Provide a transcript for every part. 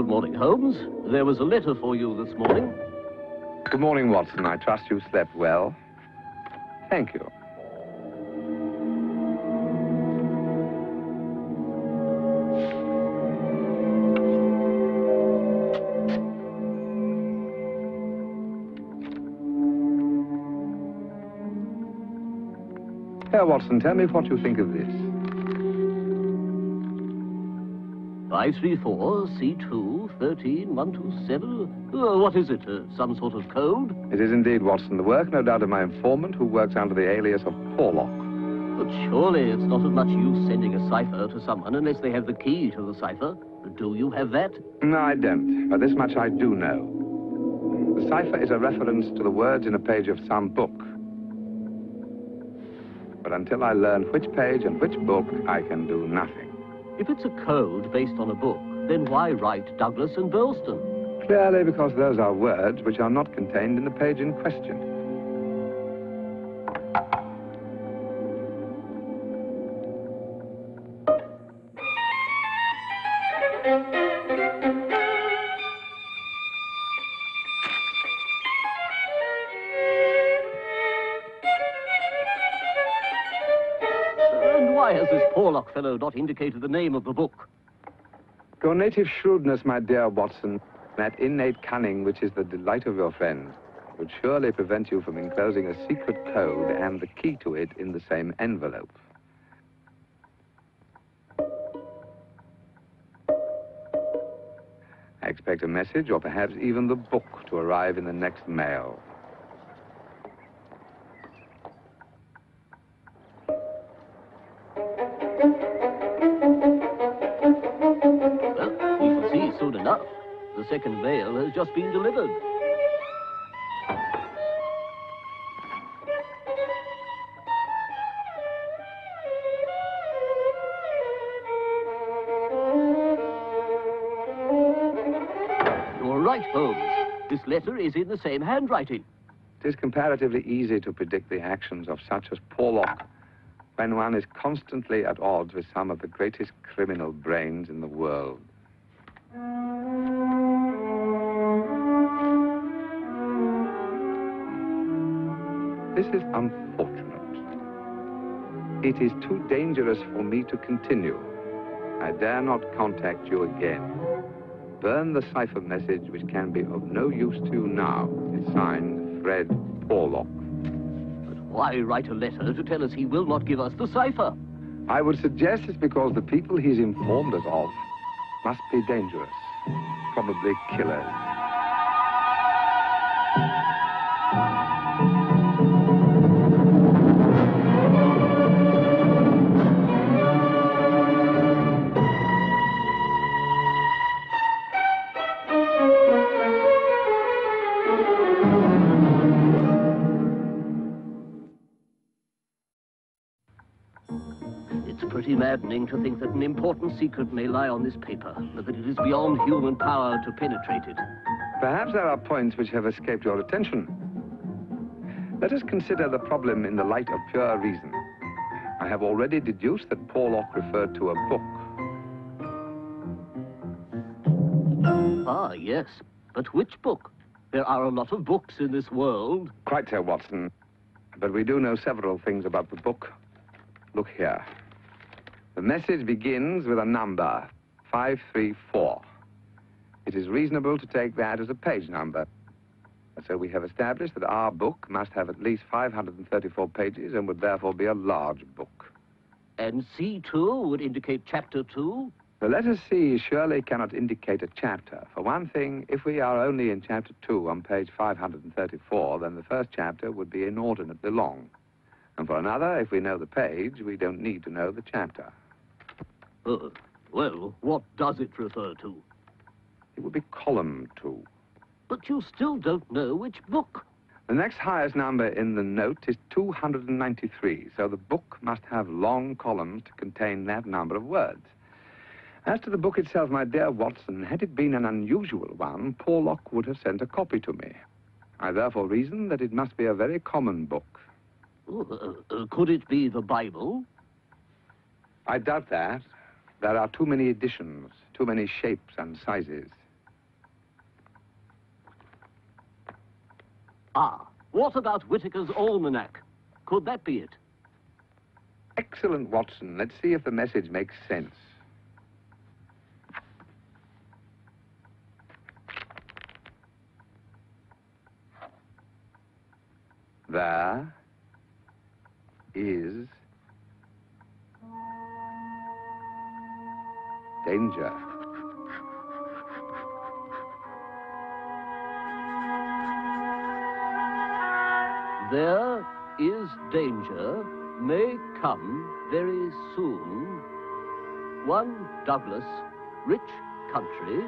Good morning, Holmes. There was a letter for you this morning. Good morning, Watson. I trust you slept well. Thank you. Here, Watson, tell me what you think of this. 534 C2 13 127. What is it? Some sort of code? It is indeed, Watson. The work, no doubt, of my informant who works under the alias of Sherlock. But surely it's not of much use sending a cipher to someone unless they have the key to the cipher. Do you have that? No, I don't. But this much I do know. The cipher is a reference to the words in a page of some book. But until I learn which page and which book, I can do nothing. If it's a code based on a book, then why write Douglas and Burlston? Clearly because those are words which are not contained in the page in question. Why has this Sherlock fellow not indicated the name of the book? Your native shrewdness, my dear Watson, that innate cunning which is the delight of your friends, would surely prevent you from enclosing a secret code and the key to it in the same envelope. I expect a message, or perhaps even the book, to arrive in the next mail. Well, we shall see soon enough. The second mail has just been delivered. You're right, Holmes. This letter is in the same handwriting. It is comparatively easy to predict the actions of such as Sherlock when one is constantly at odds with some of the greatest criminal brains in the world. This is unfortunate. It is too dangerous for me to continue. I dare not contact you again. Burn the cipher message, which can be of no use to you now. It's signed Fred Sherlock. But why write a letter to tell us he will not give us the cipher? I would suggest it's because the people he's informed us of must be dangerous, probably killers. It's pretty maddening to think that an important secret may lie on this paper, but that it is beyond human power to penetrate it. Perhaps there are points which have escaped your attention. Let us consider the problem in the light of pure reason. I have already deduced that Sherlock referred to a book. Ah, yes. But which book? There are a lot of books in this world. Quite so, Watson. But we do know several things about the book. Look here. The message begins with a number, 534. It is reasonable to take that as a page number. So we have established that our book must have at least 534 pages and would therefore be a large book. And C2 would indicate chapter 2? The letter C surely cannot indicate a chapter. For one thing, if we are only in chapter 2 on page 534, then the first chapter would be inordinately long. And for another, if we know the page, we don't need to know the chapter. Well, what does it refer to? It would be column 2. But you still don't know which book. The next highest number in the note is 293, so the book must have long columns to contain that number of words. As to the book itself, my dear Watson, had it been an unusual one, Sherlock would have sent a copy to me. I therefore reason that it must be a very common book. Could it be the Bible? I doubt that. There are too many editions, too many shapes and sizes. Ah, what about Whitaker's Almanac? Could that be it? Excellent, Watson. Let's see if the message makes sense. There is danger. There is danger, may come very soon. One Douglas, rich country,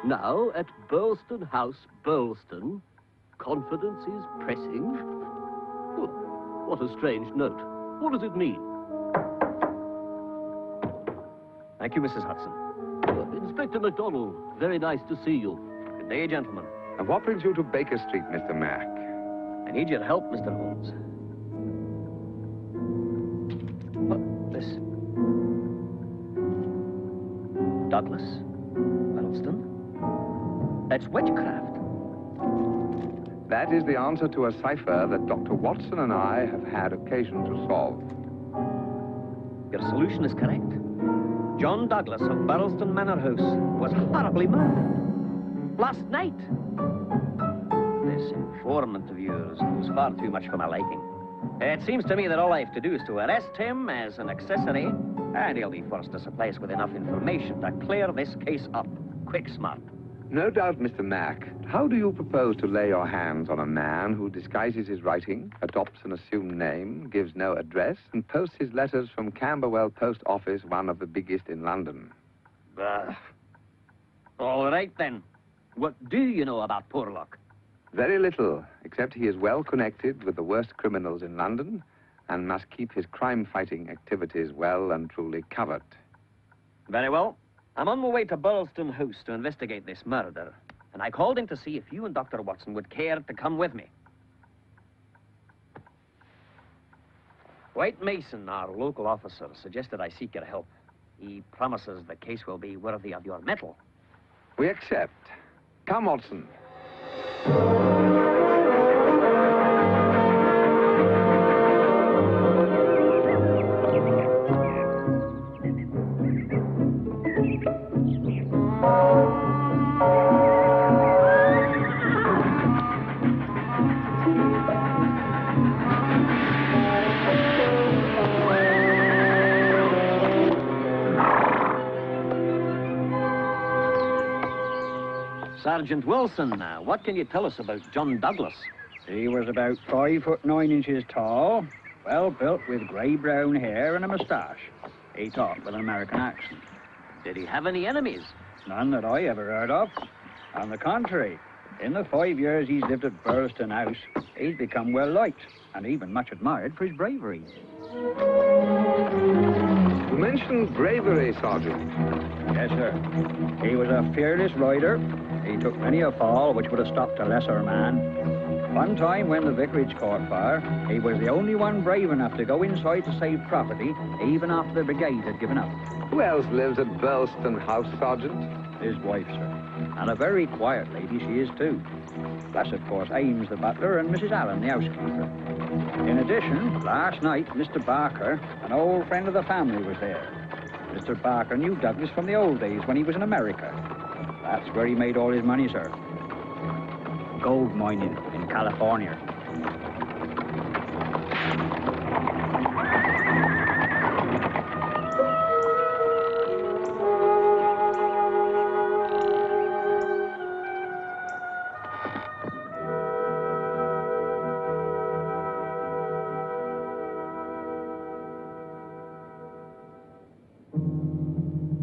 now at Burleston House, Burleston. Confidence is pressing. Oh, what a strange note. What does it mean? Thank you, Mrs. Hudson. Inspector MacDonald, very nice to see you. Good day, gentlemen. And what brings you to Baker Street, Mr. Mack? I need your help, Mr. Holmes. What, this? Douglas? Weldston? That's witchcraft. That is the answer to a cipher that Dr. Watson and I have had occasion to solve. Your solution is correct. John Douglas of Burleston Manor House was horribly murdered. Last night. This informant of yours was far too much for my liking. It seems to me that all I have to do is to arrest him as an accessory, and he'll be forced to supply us with enough information to clear this case up. Quick, smart. No doubt, Mr. Mack. How do you propose to lay your hands on a man who disguises his writing, adopts an assumed name, gives no address, and posts his letters from Camberwell Post Office, one of the biggest in London? All right, then. What do you know about Porlock? Very little, except he is well connected with the worst criminals in London and must keep his crime-fighting activities well and truly covered. Very well. I'm on my way to Burleston House to investigate this murder, and I called in to see if you and Dr. Watson would care to come with me. White Mason, our local officer, suggested I seek your help. He promises the case will be worthy of your mettle. We accept. Come, Watson. Sergeant Wilson, what can you tell us about John Douglas? He was about 5'9" tall, well built with grey-brown hair and a moustache. He talked with an American accent. Did he have any enemies? None that I ever heard of. On the contrary, in the 5 years he's lived at Burleston House, he's become well-liked and even much admired for his bravery. You mentioned bravery, Sergeant. Yes, sir. He was a fearless rider. He took many a fall which would have stopped a lesser man. One time when the vicarage caught fire, he was the only one brave enough to go inside to save property, even after the brigade had given up. Who else lives at Burleston House, Sergeant? His wife, sir. And a very quiet lady she is, too. Plus, of course, Ames, the butler, and Mrs. Allen, the housekeeper. In addition, last night, Mr. Barker, an old friend of the family, was there. Mr. Barker knew Douglas from the old days when he was in America. That's where he made all his money, sir. Gold mining in California.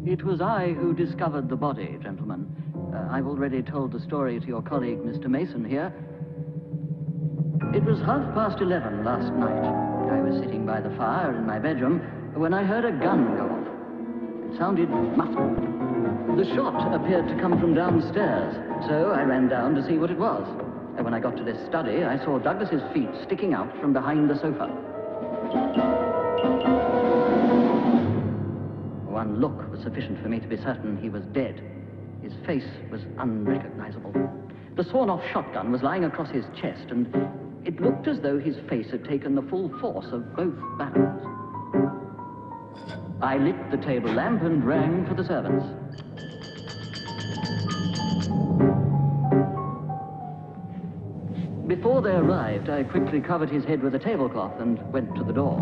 It was I who discovered the body, gentlemen. I've already told the story to your colleague, Mr. Mason, here. It was 11:30 last night. I was sitting by the fire in my bedroom when I heard a gun go off. It sounded muffled. The shot appeared to come from downstairs, so I ran down to see what it was. And when I got to this study, I saw Douglas's feet sticking out from behind the sofa. One look was sufficient for me to be certain he was dead. His face was unrecognizable. The sawn-off shotgun was lying across his chest, and it looked as though his face had taken the full force of both barrels. I lit the table lamp and rang for the servants. Before they arrived, I quickly covered his head with a tablecloth and went to the door.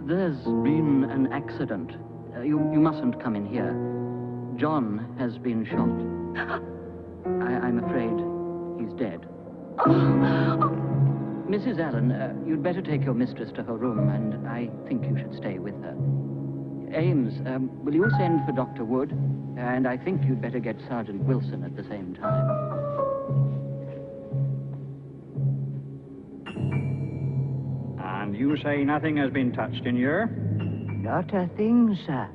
There's been an accident. You mustn't come in here. John has been shot. I'm afraid he's dead. Mrs. Allen, you'd better take your mistress to her room, and I think you should stay with her. Ames, will you send for Dr. Wood? And I think you'd better get Sergeant Wilson at the same time. And you say nothing has been touched in here? Not a thing, sir.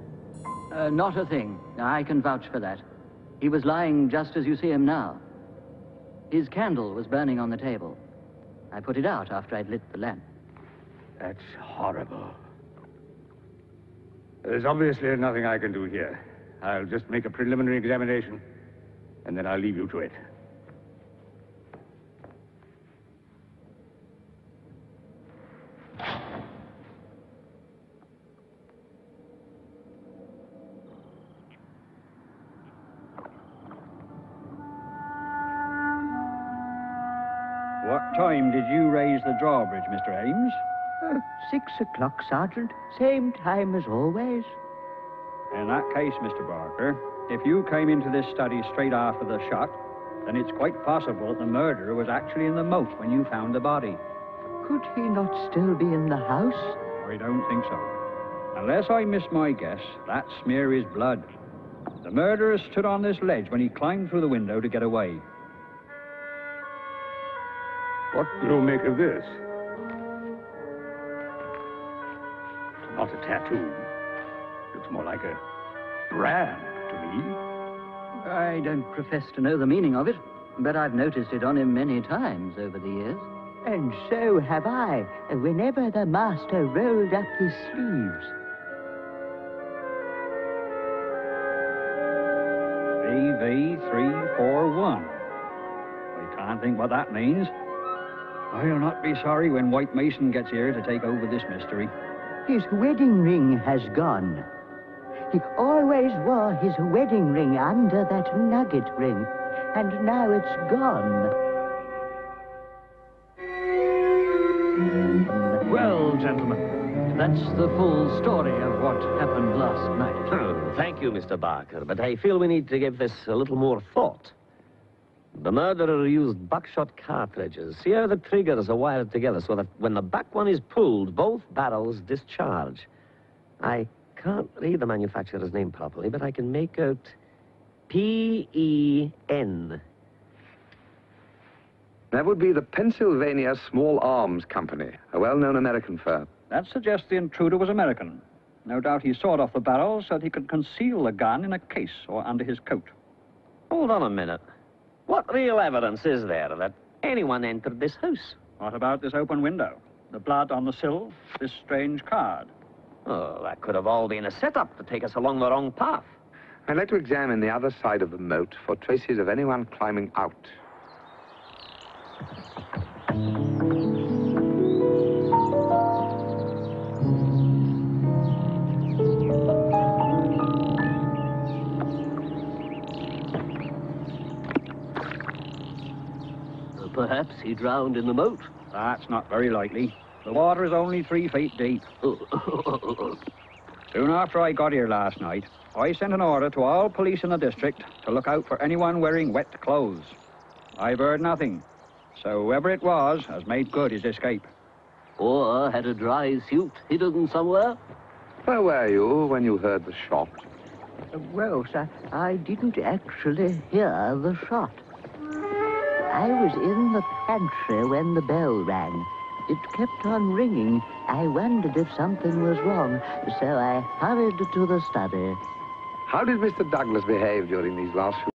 Not a thing. I can vouch for that. He was lying just as you see him now. His candle was burning on the table. I put it out after I'd lit the lamp. That's horrible. There's obviously nothing I can do here. I'll just make a preliminary examination, and then I'll leave you to it. What time did you raise the drawbridge, Mr. Ames? 6 o'clock, Sergeant. Same time as always. In that case, Mr. Barker, if you came into this study straight after the shot, then it's quite possible that the murderer was actually in the moat when you found the body. Could he not still be in the house? I don't think so. Unless I miss my guess, that smear is blood. The murderer stood on this ledge when he climbed through the window to get away. What do you make of this? It's not a tattoo. Looks more like a brand to me. I don't profess to know the meaning of it, but I've noticed it on him many times over the years. And so have I, whenever the master rolled up his sleeves. BV341. I can't think what that means. I'll not be sorry when White Mason gets here to take over this mystery. His wedding ring has gone. He always wore his wedding ring under that nugget ring, and now it's gone. Well, gentlemen, that's the full story of what happened last night. Oh, thank you, Mr. Barker, but I feel we need to give this a little more thought. The murderer used buckshot cartridges. See how the triggers are wired together so that when the back one is pulled, both barrels discharge. I can't read the manufacturer's name properly, but I can make out P-E-N. That would be the Pennsylvania Small Arms Company, a well-known American firm. That suggests the intruder was American. No doubt he sawed off the barrel so that he could conceal the gun in a case or under his coat. Hold on a minute. What real evidence is there that anyone entered this house? What about this open window? The blood on the sill? This strange card? Oh, that could have all been a setup to take us along the wrong path. I'd like to examine the other side of the moat for traces of anyone climbing out. Perhaps he drowned in the moat. That's not very likely. The water is only 3 feet deep. Soon after I got here last night, I sent an order to all police in the district to look out for anyone wearing wet clothes. I've heard nothing, so whoever it was has made good his escape. Or had a dry suit hidden somewhere. Where were you when you heard the shot? Well, sir, I didn't actually hear the shot. I was in the pantry when the bell rang. It kept on ringing. I wondered if something was wrong, so I hurried to the study. How did Mr. Douglas behave during these last few